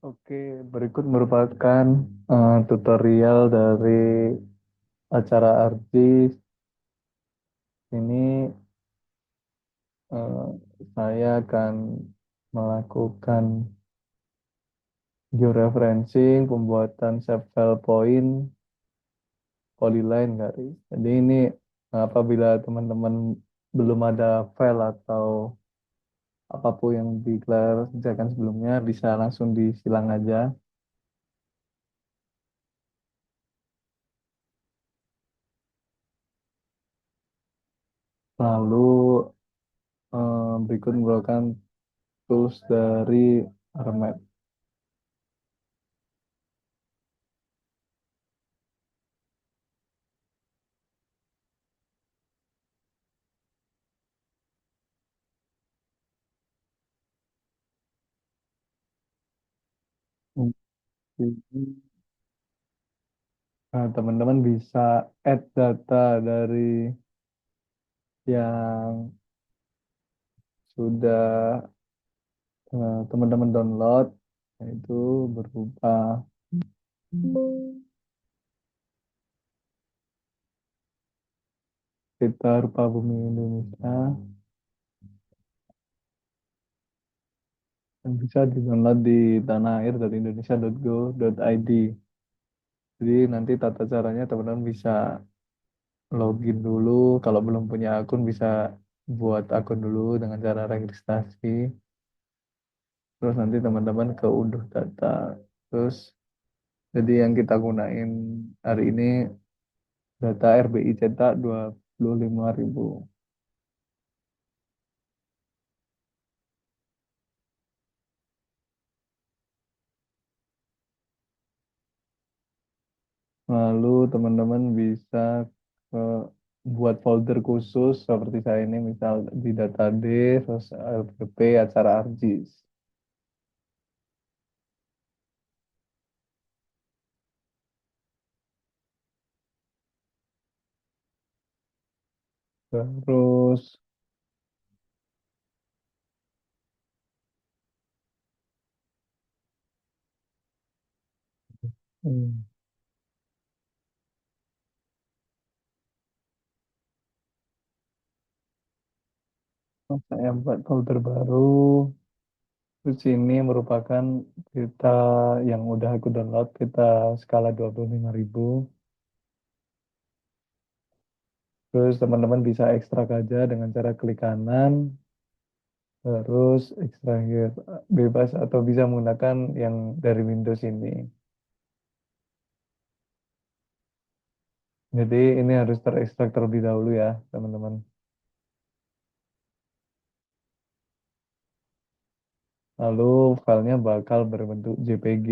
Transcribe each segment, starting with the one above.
Oke, berikut merupakan tutorial dari acara ARJIS. Ini eh, saya akan melakukan georeferencing, pembuatan save file point, polyline garis. Jadi ini apabila teman-teman belum ada file atau apapun yang dikerjakan sebelumnya, bisa langsung disilang aja. Lalu berikut merupakan tools dari Armed. Nah, teman-teman bisa add data dari yang sudah teman-teman download, yaitu berupa peta rupa bumi Indonesia yang bisa di-download di tanahAir.indonesia.go.id. Jadi nanti tata caranya teman-teman bisa login dulu, kalau belum punya akun bisa buat akun dulu dengan cara registrasi. Terus nanti teman-teman ke unduh data. Terus jadi yang kita gunain hari ini data RBI cetak 25.000. Lalu teman-teman bisa ke buat folder khusus seperti saya ini, misal di data D, terus LPP, acara ARJIS. Terus hmm, saya buat folder baru. Terus ini merupakan kita yang udah aku download, kita skala 25.000. Terus teman-teman bisa ekstrak aja dengan cara klik kanan, terus ekstrakir bebas atau bisa menggunakan yang dari Windows ini. Jadi ini harus terekstrak terlebih dahulu ya, teman-teman. Lalu filenya bakal berbentuk JPG.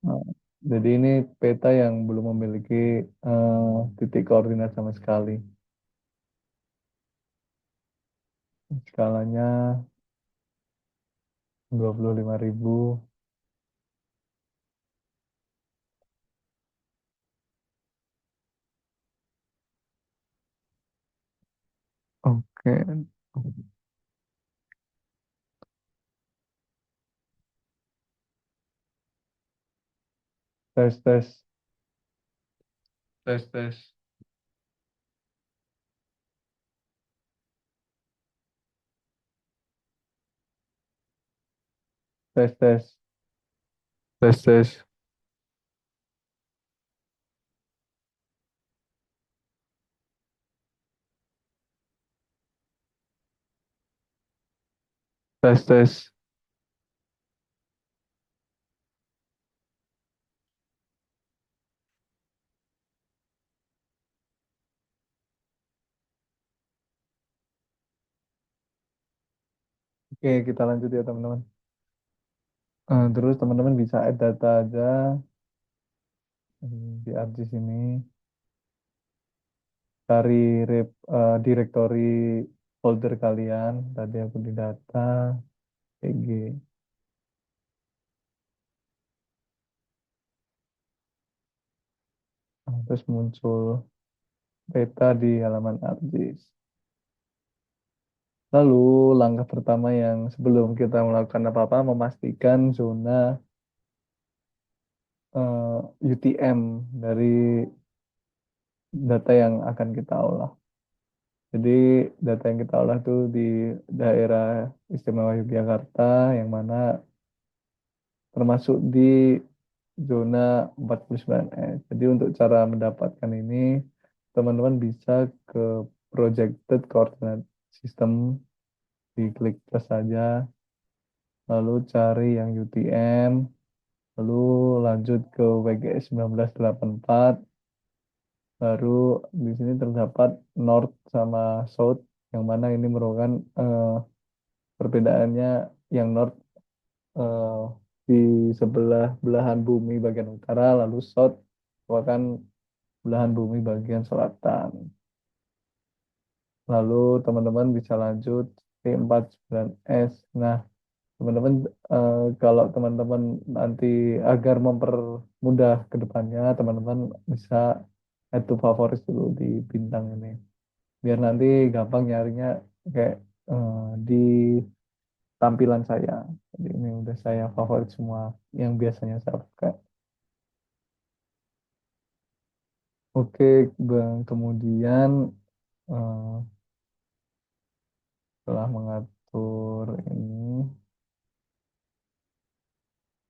Nah, jadi ini peta yang belum memiliki eh, titik koordinat sama sekali. Skalanya 25.000. Oke. Tes, tes, tes, tes, tes, tes, tes, tes, tes, tes. Oke, kita lanjut ya teman-teman. Terus teman-teman bisa add data aja di ArcGIS ini. Cari directory folder kalian. Tadi aku di data, PG. terus muncul peta di halaman ArcGIS. Lalu langkah pertama yang sebelum kita melakukan apa-apa memastikan zona UTM dari data yang akan kita olah. Jadi data yang kita olah itu di daerah istimewa Yogyakarta yang mana termasuk di zona 49S. Jadi untuk cara mendapatkan ini, teman-teman bisa ke Projected Coordinate System, diklik plus saja, lalu cari yang UTM, lalu lanjut ke WGS 1984, baru di sini terdapat North sama South, yang mana ini merupakan perbedaannya yang North eh, di sebelah belahan bumi bagian utara, lalu South merupakan belahan bumi bagian selatan. Lalu teman-teman bisa lanjut P49S. Nah, teman-teman kalau teman-teman nanti agar mempermudah ke depannya, teman-teman bisa add to favorit dulu di bintang ini. Biar nanti gampang nyarinya kayak di tampilan saya. Jadi ini udah saya favorit semua yang biasanya saya pakai. Oke, Bang. Kemudian eh, setelah mengatur ini,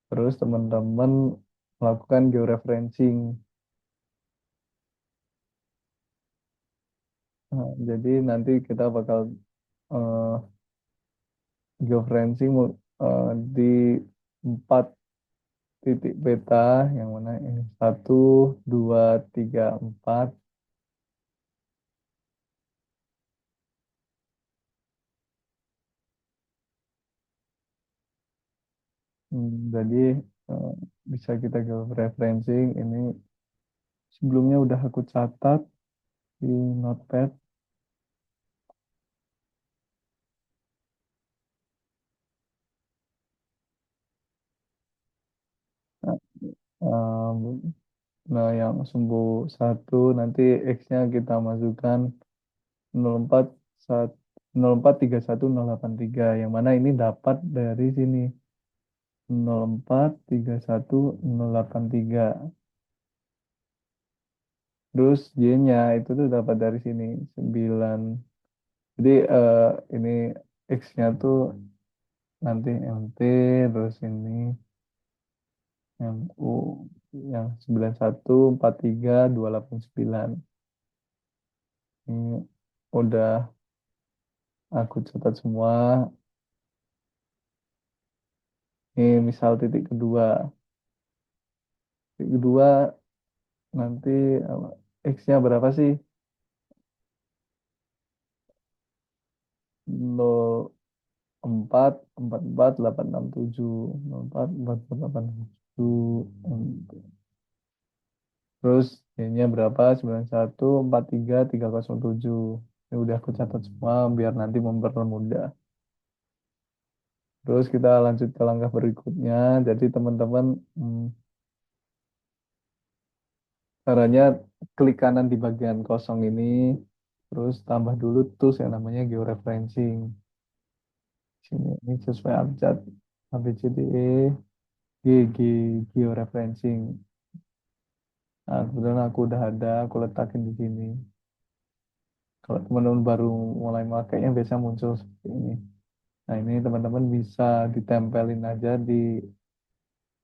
terus teman-teman melakukan georeferencing. Nah, jadi nanti kita bakal eh, georeferencing di 4 titik peta yang mana ini 1, 2, 3, 4. Jadi eh, bisa kita georeferencing ini sebelumnya udah aku catat di notepad. Nah, em, nah, yang sumbu satu nanti X-nya kita masukkan 04 1 0431 083 yang mana ini dapat dari sini 0431 083. Terus Y-nya itu tuh dapat dari sini 9. Jadi ini X-nya tuh nanti MT, terus ini MU yang 9143289. Ini udah aku catat semua. Ini misal titik kedua. Titik kedua nanti X-nya berapa sih? 044486 044486. Terus Y-nya berapa? 9143307. Ini udah aku catat semua biar nanti mempermudah. Terus kita lanjut ke langkah berikutnya. Jadi teman-teman caranya klik kanan di bagian kosong ini. Terus tambah dulu tools yang namanya georeferencing. Sini ini sesuai abjad A B C D E G G georeferencing. Nah, kebetulan aku udah ada, aku letakin di sini. Kalau teman-teman baru mulai makainya biasanya muncul seperti ini. Nah, ini teman-teman bisa ditempelin aja di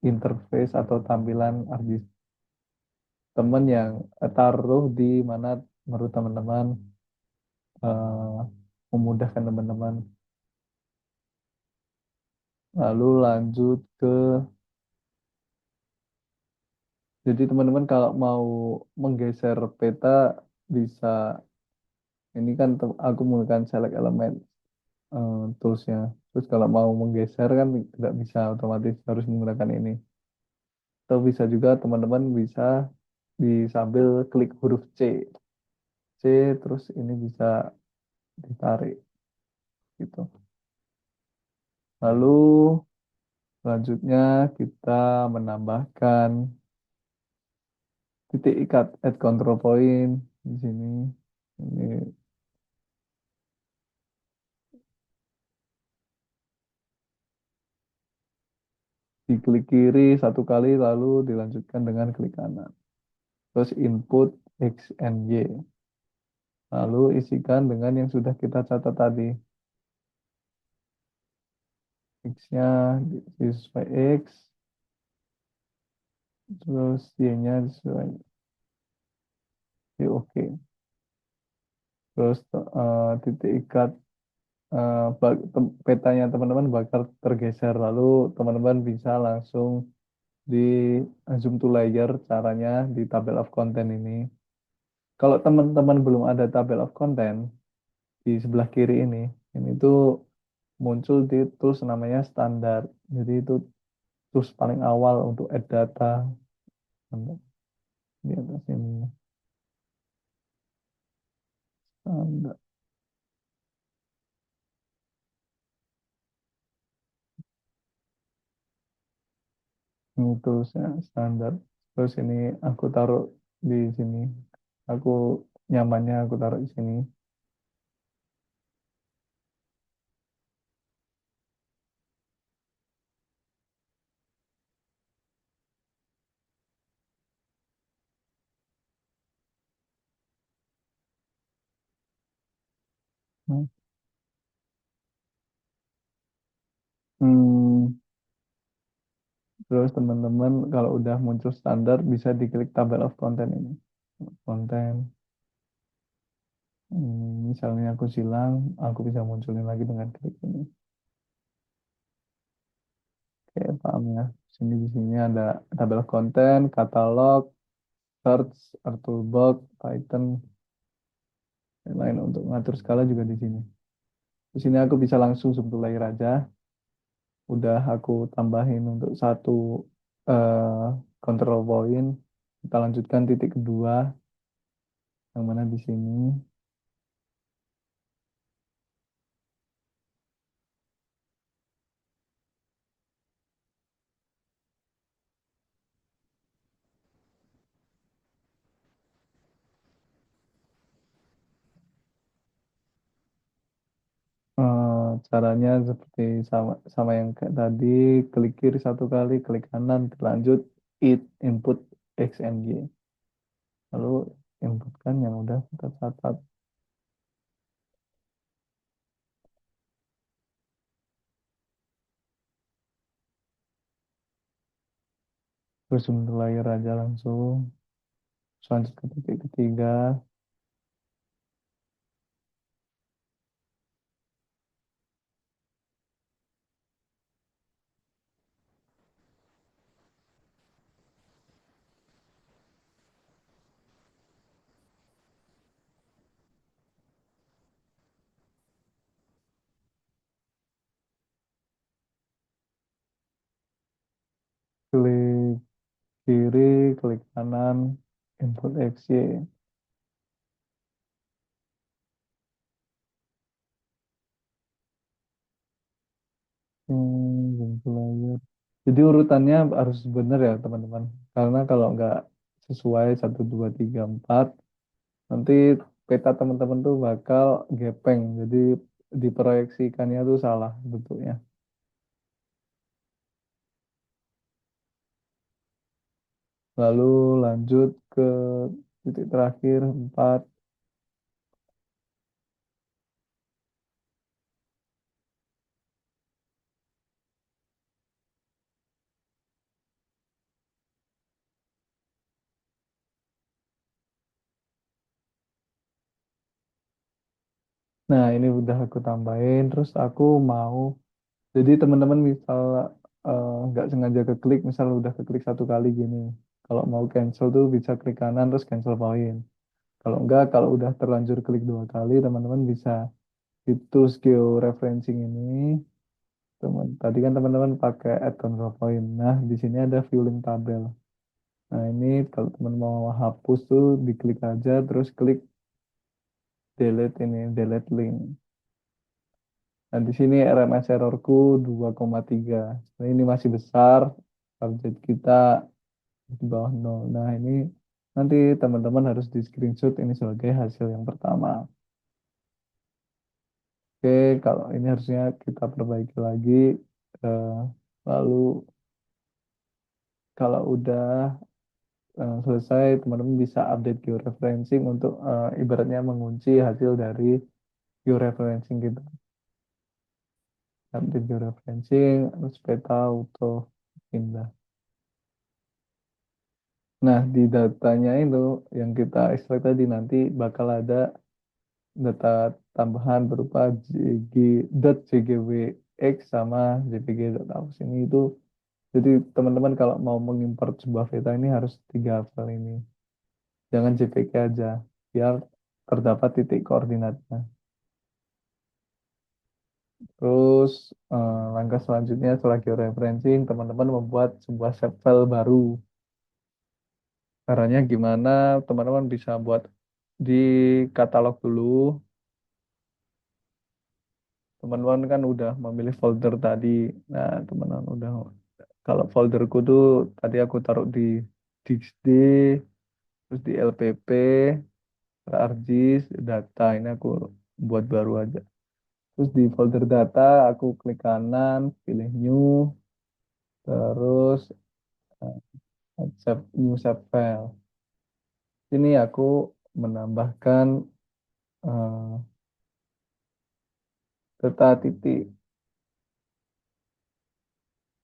interface atau tampilan ArcGIS teman yang taruh di mana menurut teman-teman eh, memudahkan teman-teman. Lalu lanjut ke, jadi teman-teman kalau mau menggeser peta bisa, ini kan aku menggunakan select element toolsnya. Terus kalau mau menggeser kan tidak bisa otomatis harus menggunakan ini. Atau bisa juga teman-teman bisa sambil klik huruf C. C terus ini bisa ditarik gitu. Lalu selanjutnya kita menambahkan titik ikat add control point di sini. Ini diklik kiri satu kali lalu dilanjutkan dengan klik kanan. Terus input X and Y. Lalu isikan dengan yang sudah kita catat tadi. X-nya sesuai X, terus Y-nya sesuai Y, oke. Terus titik ikat petanya teman-teman bakal tergeser. Lalu teman-teman bisa langsung di zoom to layer caranya di tabel of content ini. Kalau teman-teman belum ada tabel of content di sebelah kiri ini tuh muncul di tools namanya standar. Jadi itu tools paling awal untuk add data. Di atas ini standar. Ini toolsnya standar. Terus ini aku taruh di sini. Aku nyamannya aku taruh di sini. Hmm, terus teman-teman kalau udah muncul standar bisa diklik tabel of content ini. Konten. Misalnya aku silang, aku bisa munculin lagi dengan klik ini. Oke, paham ya. Di sini ada tabel konten, katalog, search, toolbox, Python, dan lain untuk ngatur skala juga di sini. Di sini aku bisa langsung sebelum layar aja. Udah aku tambahin untuk satu eh, control point. Kita lanjutkan titik kedua, yang mana di sini. Caranya seperti sama sama yang kayak tadi, klik kiri satu kali, klik kanan, lanjut input X and Y. Lalu inputkan yang udah kita catat. Terus untuk layar aja langsung. Lanjut ke titik ketiga, klik kiri, klik kanan, input X, Y. Untuk layar. Jadi urutannya harus benar ya teman-teman. Karena kalau nggak sesuai 1, 2, 3, 4, nanti peta teman-teman tuh bakal gepeng. Jadi diproyeksikannya tuh salah bentuknya. Lalu lanjut ke titik terakhir 4. Nah ini udah aku tambahin. Terus aku mau, jadi teman-teman misal nggak sengaja keklik, misal udah keklik satu kali gini. Kalau mau cancel tuh bisa klik kanan terus cancel point. Kalau enggak, kalau udah terlanjur klik 2 kali, teman-teman bisa di tools georeferencing ini. Tadi kan teman-teman pakai add control point. Nah, di sini ada viewing tabel. Nah, ini kalau teman mau hapus tuh diklik aja, terus klik delete ini, delete link. Nah, di sini RMS errorku 2,3. Nah, ini masih besar. Target kita di bawah 0. Nah, ini Nanti teman-teman harus di screenshot ini sebagai hasil yang pertama. Oke, kalau ini harusnya kita perbaiki lagi. Eh, Lalu kalau udah selesai, teman-teman bisa update georeferencing untuk ibaratnya mengunci hasil dari georeferencing kita. Update georeferencing, terus peta auto pindah. Nah, di datanya itu yang kita ekstrak tadi nanti bakal ada data tambahan berupa .jgwx sama jpg.aus ini itu. Jadi teman-teman kalau mau mengimport sebuah peta ini harus tiga file ini. Jangan JPG aja, biar terdapat titik koordinatnya. Terus langkah selanjutnya setelah georeferencing, teman-teman membuat sebuah shape file baru. Caranya gimana? Teman-teman bisa buat di katalog dulu. Teman-teman kan udah memilih folder tadi. Nah, teman-teman udah. Kalau folderku tuh tadi aku taruh di Dixd, terus di LPP, ArcGIS, data. Ini aku buat baru aja. Terus di folder data, aku klik kanan, pilih new, terus save new save file. Ini aku menambahkan eh, data titik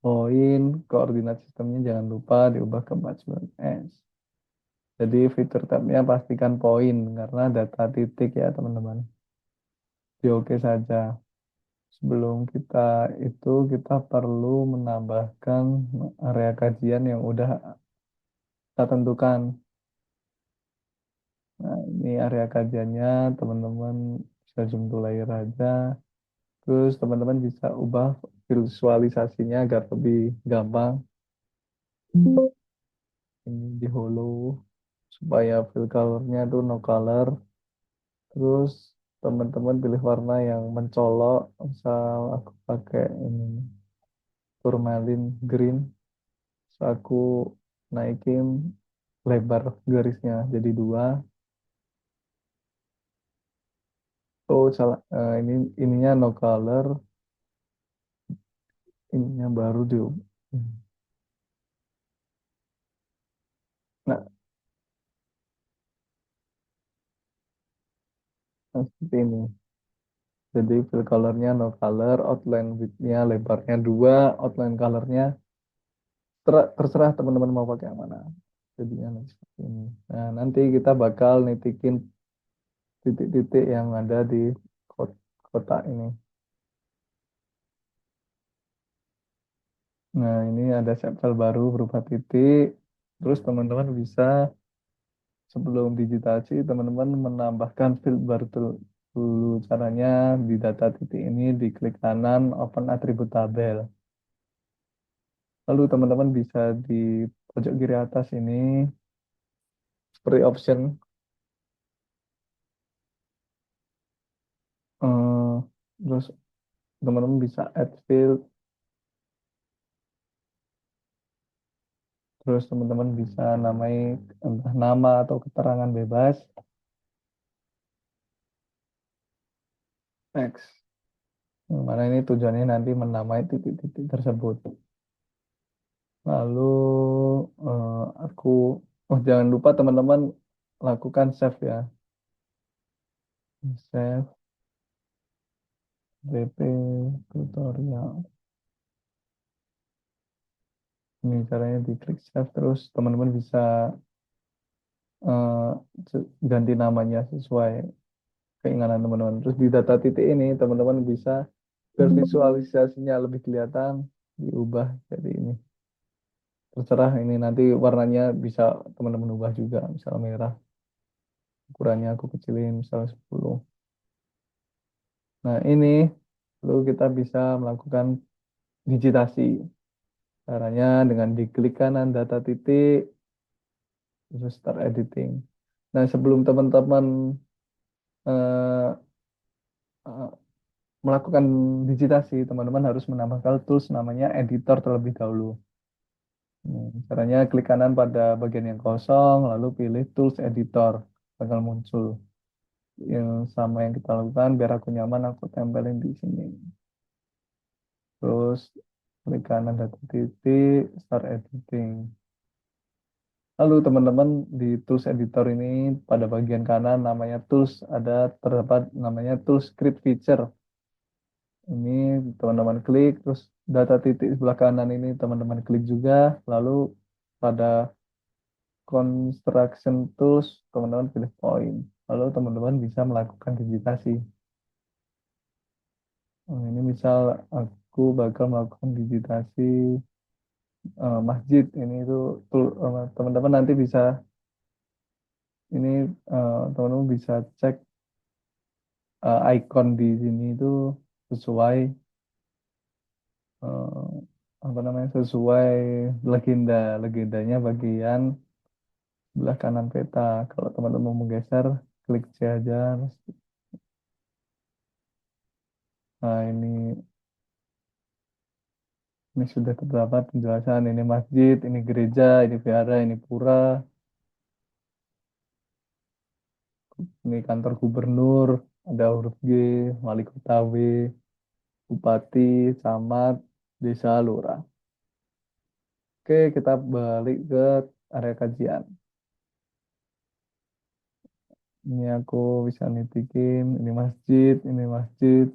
poin, koordinat sistemnya jangan lupa diubah ke 49S. Jadi fitur tabnya pastikan poin karena data titik ya teman-teman. Di oke saja. Sebelum kita itu kita perlu menambahkan area kajian yang udah kita tentukan. Nah, ini area kajiannya teman-teman bisa zoom to layer aja. Terus teman-teman bisa ubah visualisasinya agar lebih gampang. Ini di hollow supaya fill colornya itu no color. Terus teman-teman pilih warna yang mencolok. Misal aku pakai ini tourmaline green. Terus aku naikin lebar garisnya jadi dua. Oh salah, ininya no color, ininya baru di. Nah, seperti ini. Jadi fill colornya no color, outline width-nya lebarnya dua, outline colornya terserah teman-teman mau pakai yang mana. Jadinya nanti seperti ini. Nah, nanti kita bakal nitikin titik-titik yang ada di kotak ini. Nah, ini ada sampel baru berupa titik. Terus teman-teman bisa sebelum digitasi, teman-teman menambahkan field baru dulu. Caranya di data titik ini diklik kanan, open atribut tabel. Lalu teman-teman bisa di pojok kiri atas ini seperti option, eh, terus teman-teman bisa add field, terus teman-teman bisa namai entah nama atau keterangan bebas, next. Mana ini tujuannya nanti menamai titik-titik tersebut. Lalu aku, oh jangan lupa teman-teman lakukan save ya, save wp tutorial. Ini caranya diklik save terus teman-teman bisa eh, ganti namanya sesuai keinginan teman-teman. Terus di data titik ini teman-teman bisa bervisualisasinya lebih kelihatan, diubah jadi ini. Terserah ini nanti warnanya bisa teman-teman ubah juga, misal merah. Ukurannya aku kecilin misalnya 10. Nah, ini lalu kita bisa melakukan digitasi. Caranya dengan diklik kanan data titik, terus start editing. Nah, sebelum teman-teman eh, eh, melakukan digitasi, teman-teman harus menambahkan tools namanya editor terlebih dahulu. Caranya klik kanan pada bagian yang kosong, lalu pilih Tools Editor. Bakal muncul yang sama yang kita lakukan. Biar aku nyaman, aku tempelin di sini. Terus klik kanan data titik, Start Editing. Lalu teman-teman di Tools Editor ini pada bagian kanan namanya Tools, terdapat namanya Tools Script Feature. Ini teman-teman klik, terus data titik sebelah kanan ini teman-teman klik juga. Lalu pada Construction Tools, teman-teman pilih Point. Lalu teman-teman bisa melakukan digitasi. Ini misal aku bakal melakukan digitasi masjid. Ini itu teman-teman nanti bisa ini teman-teman bisa cek icon di sini itu sesuai eh, apa namanya sesuai legendanya bagian sebelah kanan peta. Kalau teman-teman mau menggeser, klik C aja. Nah, ini sudah terdapat penjelasan. Ini masjid, ini gereja, ini vihara, ini pura, ini kantor gubernur, ada huruf G, wali kota W, bupati, camat, desa, lurah. Oke, kita balik ke area kajian. Ini aku bisa nitikin, ini masjid, masjid,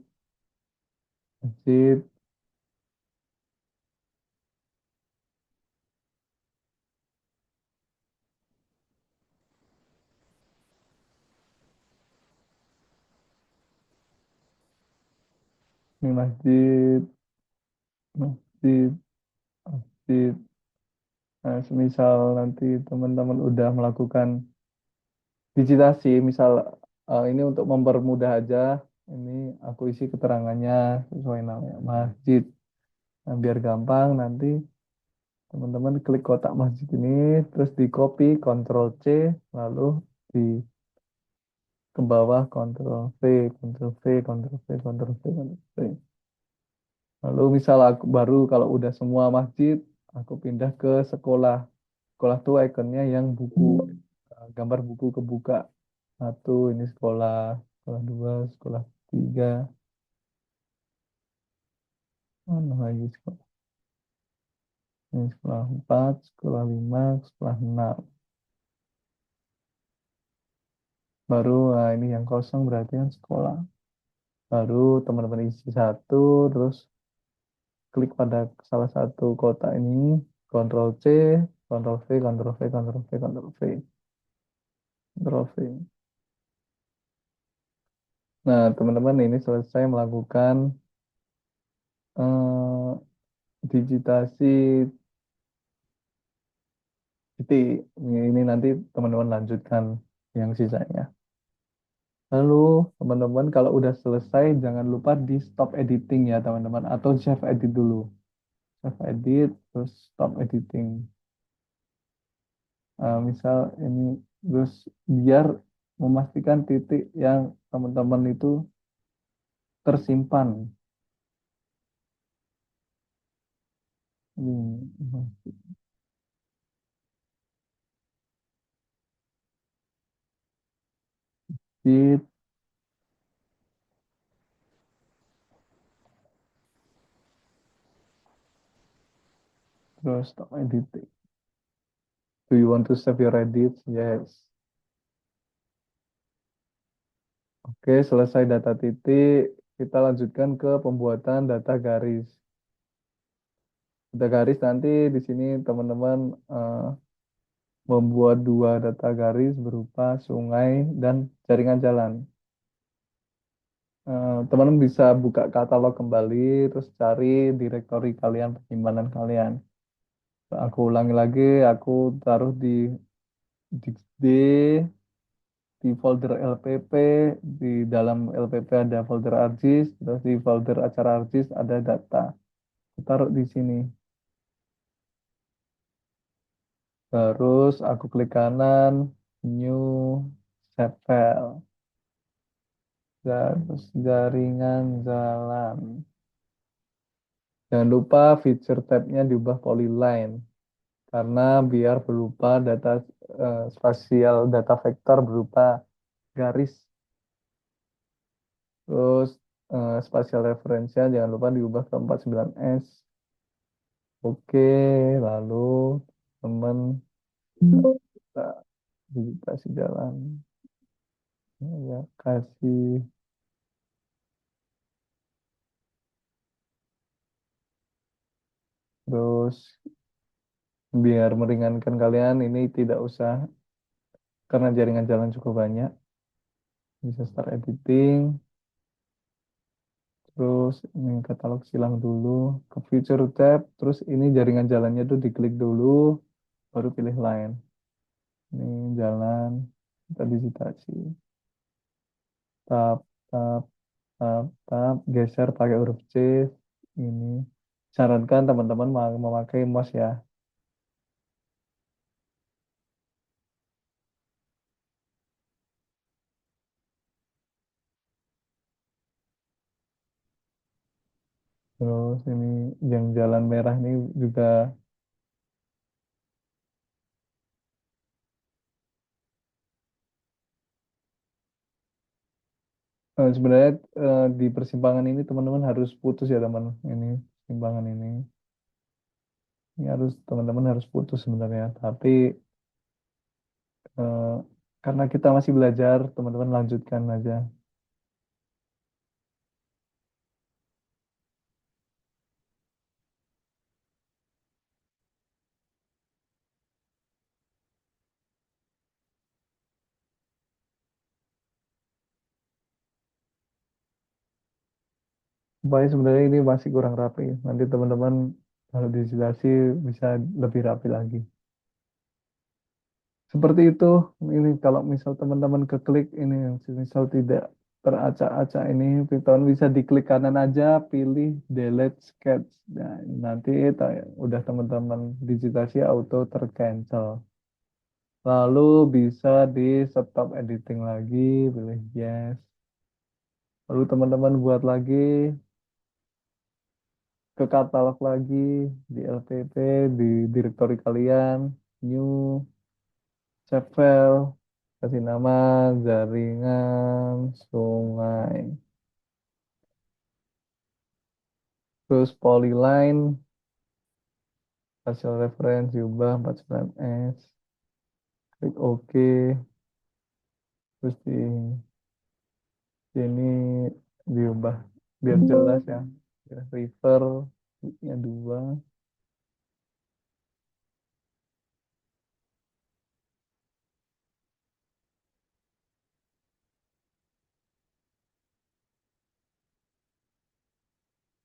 ini masjid, masjid, masjid. Nah, semisal nanti teman-teman udah melakukan digitasi, misal ini untuk mempermudah aja, ini aku isi keterangannya sesuai namanya masjid. Nah, biar gampang nanti teman-teman klik kotak masjid ini, terus di copy, Ctrl C, lalu di ke bawah Ctrl V, Ctrl V, Ctrl V, Ctrl V, Ctrl V. Lalu misal aku baru kalau udah semua masjid, aku pindah ke sekolah. Sekolah tuh ikonnya yang buku, gambar buku kebuka. Satu, ini sekolah, sekolah dua, sekolah tiga, mana lagi sekolah? Ini sekolah empat, sekolah lima, sekolah enam. Baru, nah ini yang kosong berarti yang sekolah. Baru teman-teman isi satu, terus klik pada salah satu kotak ini, Ctrl C, Ctrl V, Ctrl V, Ctrl V, Ctrl V, Ctrl V. Nah, teman-teman ini selesai melakukan eh, digitasi titik. Ini nanti teman-teman lanjutkan yang sisanya. Lalu, teman-teman kalau udah selesai, jangan lupa di stop editing ya, teman-teman. Atau save edit dulu. Save edit, terus stop editing. Misal ini, terus biar memastikan titik yang teman-teman itu tersimpan. Ini, edit, terus stop editing. Do you want to save your edits? Yes. Oke, selesai data titik, kita lanjutkan ke pembuatan data garis. Data garis nanti di sini teman-teman membuat dua data garis berupa sungai dan jaringan jalan. Teman-teman bisa buka katalog kembali, terus cari direktori kalian, penyimpanan kalian. Aku ulangi lagi, aku taruh di D, di folder LPP, di dalam LPP ada folder ArcGIS, terus di folder acara ArcGIS ada data. Taruh di sini. Terus aku klik kanan, new, save file. Terus jaringan jalan. Jangan lupa feature tab-nya diubah polyline. karena biar berupa data spasial data vektor berupa garis. Terus spasial referensinya jangan lupa diubah ke 49S. Oke, lalu teman kita digitasi jalan. Ya, kasih. Terus biar meringankan kalian ini tidak usah karena jaringan jalan cukup banyak. Bisa start editing. Terus ini katalog silang dulu ke feature tab. Terus ini jaringan jalannya tuh diklik dulu, baru pilih line. Ini jalan, kita digitasi. Tab, tab, tab, geser pakai huruf C. Ini sarankan teman-teman memakai mouse ya. Terus ini yang jalan merah ini juga sebenarnya di persimpangan ini teman-teman harus putus ya teman. Ini persimpangan ini harus teman-teman harus putus sebenarnya. Tapi eh, karena kita masih belajar, teman-teman lanjutkan aja. Supaya sebenarnya ini masih kurang rapi. Nanti teman-teman kalau dijelasin bisa lebih rapi lagi. Seperti itu, ini kalau misal teman-teman keklik ini, misal tidak teracak-acak ini, teman bisa diklik kanan aja, pilih delete sketch. Nah, nanti udah teman-teman digitasi auto tercancel. Lalu bisa di stop editing lagi, pilih yes. Lalu teman-teman buat lagi ke katalog lagi di LPP, di directory kalian, new, save file, kasih nama jaringan sungai. Terus polyline, hasil reference diubah 49S. Klik OK. Terus di sini diubah biar jelas ya. River, nya 2.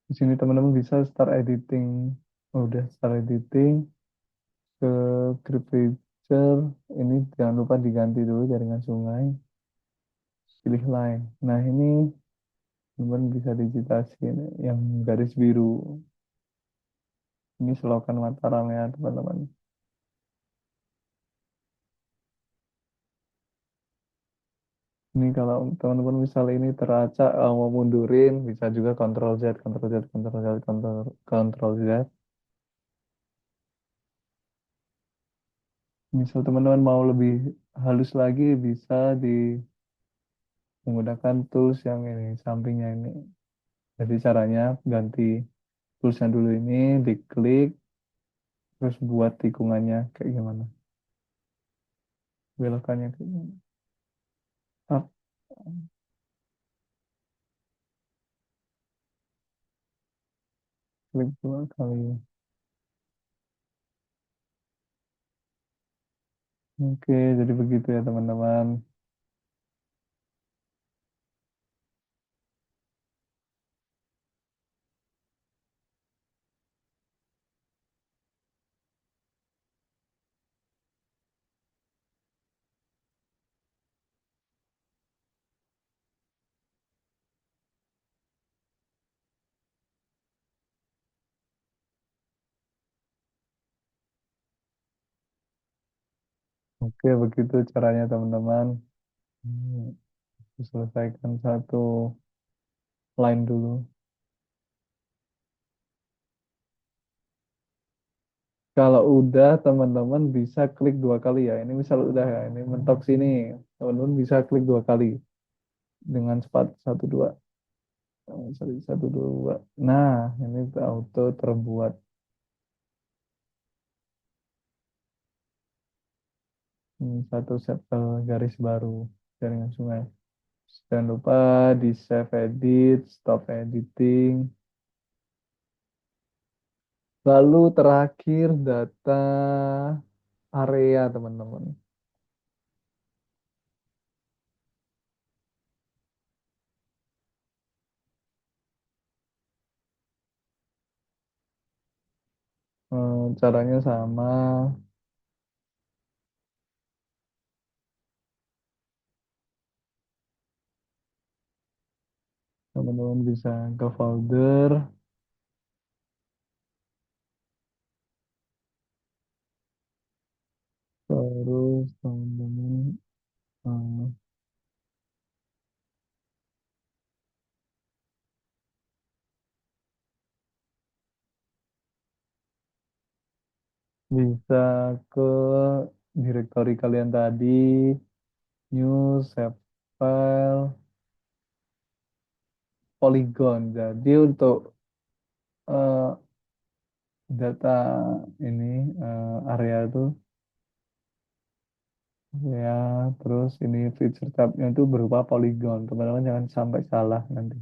Di sini teman-teman bisa start editing. Oh, udah start editing ke script feature. Ini jangan lupa diganti dulu jaringan sungai. Pilih line. Nah ini teman bisa digitasi ini, yang garis biru. Ini selokan Mataram ya teman-teman. Ini kalau teman-teman misal ini teracak mau mundurin bisa juga Ctrl Z, Ctrl Z, Ctrl Z, Ctrl Z. Misal teman-teman mau lebih halus lagi bisa di menggunakan tools yang ini sampingnya ini. Jadi caranya ganti toolsnya dulu ini, diklik, terus buat tikungannya kayak gimana. Belokannya kayak gimana. Up, klik 2 kali. Oke, jadi begitu ya teman-teman. Oke, begitu caranya teman-teman. Hmm, selesaikan satu line dulu. Kalau udah teman-teman bisa klik dua kali ya. Ini misal udah ya, ini mentok sini. Teman-teman bisa klik dua kali dengan cepat satu dua. Sorry, satu dua. Nah, ini auto terbuat. Satu sepel garis baru jaringan sungai. Jangan lupa di save edit, stop editing. Lalu terakhir data area teman-teman. Caranya sama. Teman-teman bisa ke folder, terus teman-teman eh, bisa ke direktori kalian tadi, new, save file, polygon. Jadi untuk eh, data ini area itu ya, terus ini feature tabnya itu berupa polygon. Teman-teman jangan sampai salah nanti.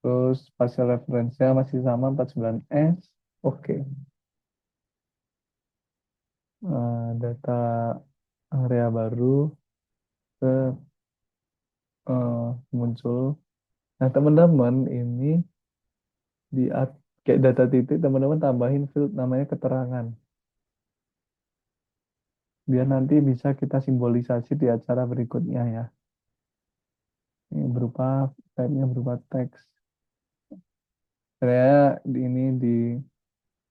Terus spatial reference-nya masih sama 49S. Oke. Data area baru ke muncul. Nah, teman-teman ini di kayak data titik teman-teman tambahin field namanya keterangan. Biar nanti bisa kita simbolisasi di acara berikutnya ya. Ini berupa type-nya berupa teks. Saya ini di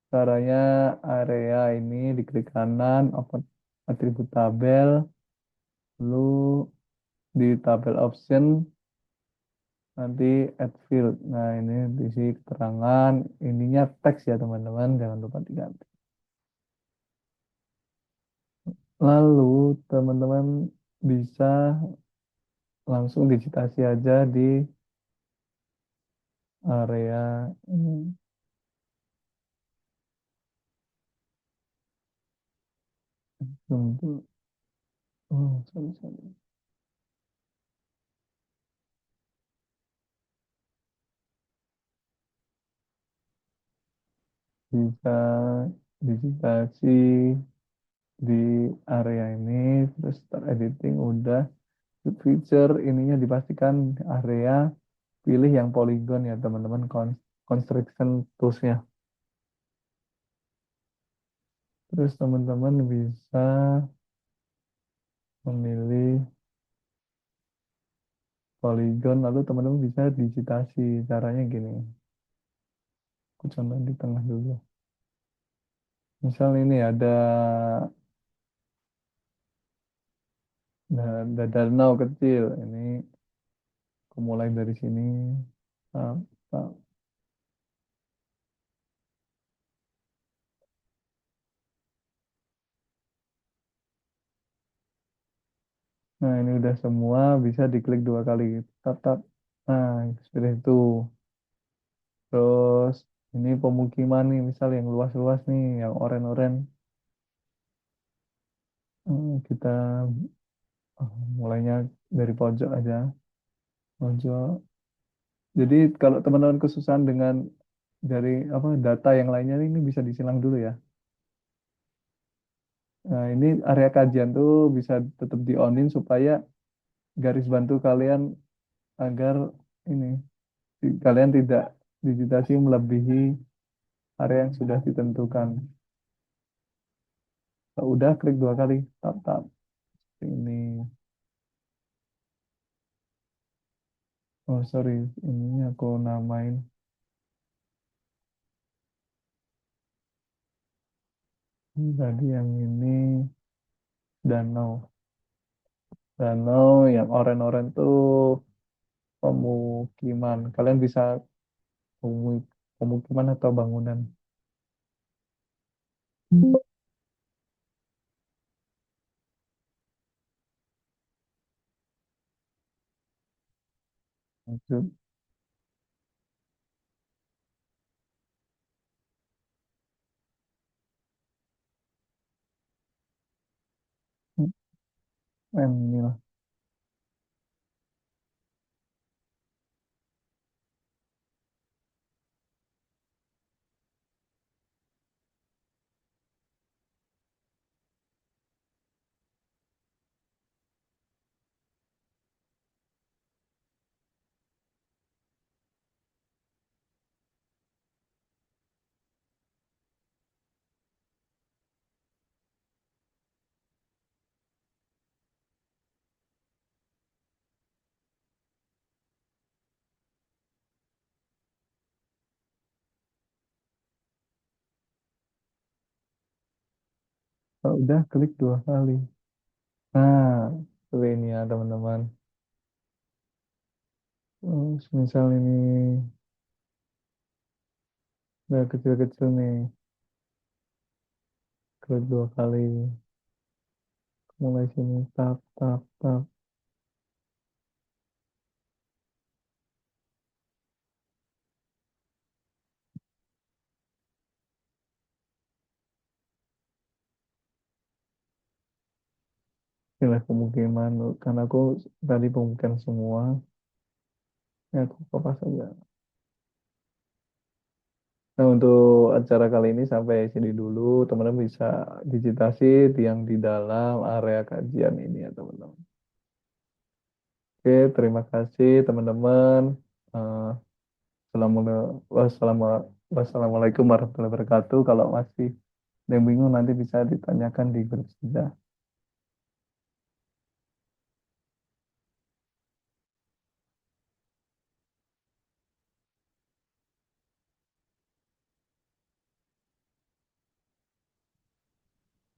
caranya area ini diklik kanan, open atribut tabel, lalu di tabel option nanti add field. Nah, ini diisi keterangan, ininya teks ya teman-teman, jangan lupa diganti. Lalu teman-teman bisa langsung digitasi aja di area ini. Untuk sorry, sorry. Bisa digitasi di area ini, terus start editing udah. Feature ininya dipastikan area, pilih yang polygon ya teman-teman, construction toolsnya. Terus teman-teman bisa memilih polygon, lalu teman-teman bisa digitasi. Caranya gini, aku contoh di tengah dulu. Misal ini ada danau kecil. Ini aku mulai dari sini. Tap, tap. Nah, ini udah semua, bisa diklik dua kali. Tap, tap. Nah, seperti itu. Terus ini pemukiman nih, misal yang luas-luas nih, yang oren-oren. Kita mulainya dari pojok aja. Pojok. Jadi kalau teman-teman kesusahan dengan dari apa data yang lainnya ini bisa disilang dulu ya. Nah, ini area kajian tuh bisa tetap di-on-in supaya garis bantu kalian agar ini kalian tidak digitasi melebihi area yang sudah ditentukan. Kalau udah klik dua kali, tap tap ini. Oh sorry, ini aku namain tadi yang ini danau. Danau yang oren-oren tuh pemukiman. Kalian bisa pemukiman atau bangunan. Maksud, inilah. Kalau udah klik 2 kali. Nah, ini ya teman-teman. Misal ini udah kecil-kecil nih, klik 2 kali. Mulai sini, tap, tap, tap. Inilah pemukiman. Karena aku tadi pemukiman semua, ya aku kopas aja. Nah, untuk acara kali ini sampai sini dulu. Teman-teman bisa digitasi yang di dalam area kajian ini ya teman-teman. Oke, terima kasih teman-teman. Eh, Wassalamualaikum warahmatullahi wabarakatuh. Kalau masih ada yang bingung nanti bisa ditanyakan di grup saja.